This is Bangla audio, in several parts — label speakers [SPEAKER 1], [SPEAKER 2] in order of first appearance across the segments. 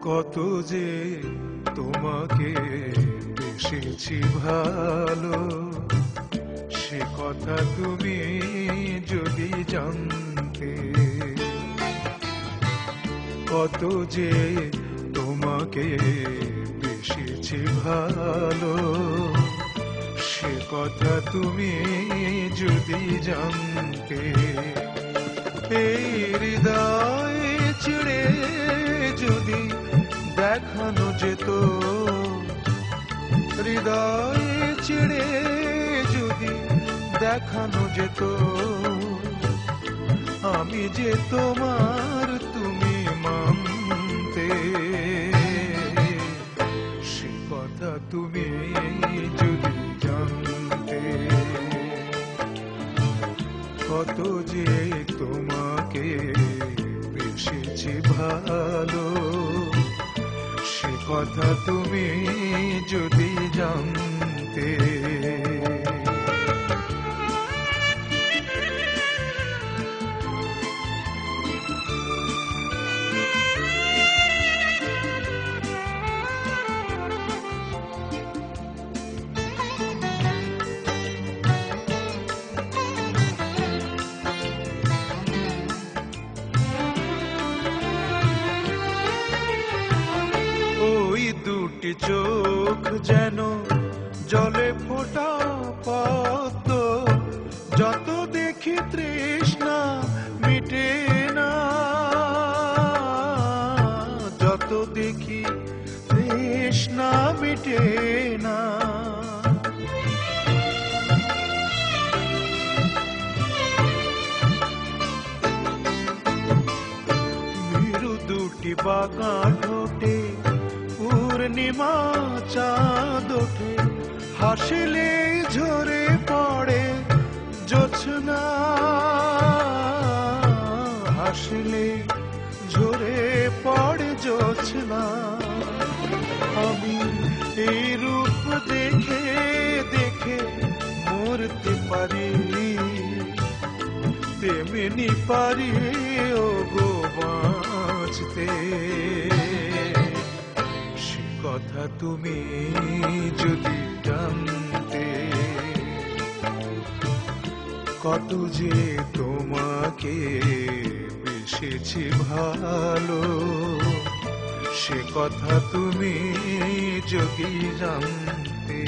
[SPEAKER 1] কত যে তোমাকে বেসেছি ভালো, সে কথা তুমি যদি জানতে। কত যে তোমাকে বেসেছি ভালো, সে কথা তুমি যদি জানতে। এই হৃদয় ছিঁড়ে যদি দেখানো যেত, হৃদয় ছিঁড়ে যদি দেখানো যেত, আমি যে তোমার তুমি মানতে। সে কথা তুমি যদি জানতে। কত যে তোমাকে বেসেছি ভালো, সে কথা তুমি যদি জানতে। ওই দুটি চোখ যেন জলে ফোটা পদ্ম, যত দেখি তৃষ্ণা মিটে না, যত দেখি তৃষ্ণা মিটে না। মেরু দুটি বাঁকা ঠোঁটে পূর্ণিমা চাঁদ ওঠে, হাসিলে ঝরে পড়ে জোছনা, হাসিলে ঝরে পড়ে জোছনা। আমি এই রূপ দেখে দেখে মরতে পারি, তেমনি পারি ও গো বাঁচতে। কথা তুমি যদি জানতে। কত যে তোমাকে বেসেছি ভালো, সে কথা তুমি যদি জানতে।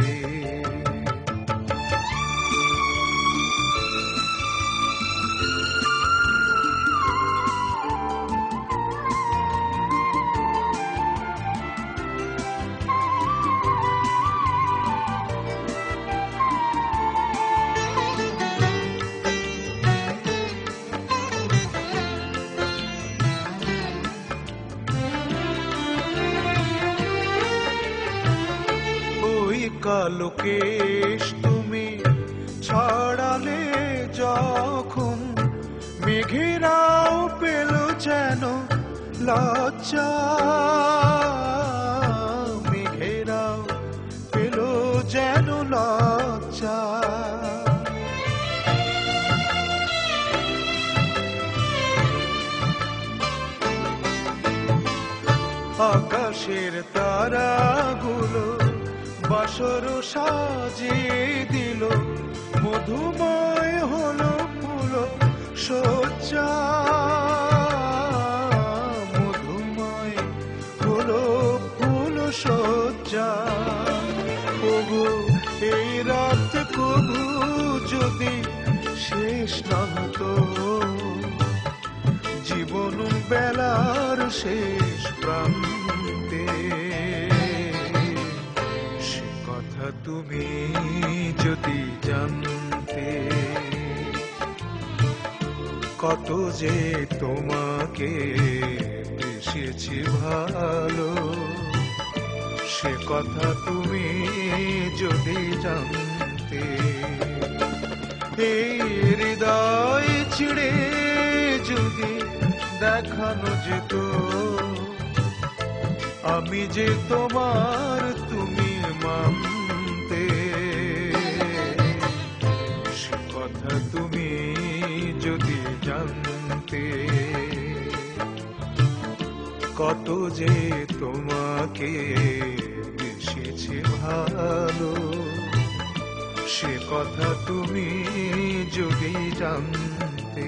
[SPEAKER 1] কালো কেশ তুমি ছড়ালে যখন, মেঘেরাও পেল যেন লজ্জা, মেঘেরাও পেল যেন লজ্জা। আকাশের তারাগুলো বাসর সাজিয়ে দিল, মধুময় হলো ফুল সজ্জা, মধুময় হলো ফুল সজ্জা। ওগো এই রাত কবু যদি শেষ না হতো, জীবন বেলার শেষ প্রান্তে। তুমি যদি জানতে। কত যে তোমাকে বেসেছি ভালো, সে কথা তুমি যদি জানতে। এই হৃদয় ছিঁড়ে যদি দেখানো যেত, আমি যে তোমার তুমি মানতে। সে কথা তুমি যদি জানতে। কত যে তোমাকে বেসেছে ভালো, সে কথা তুমি যদি জানতে।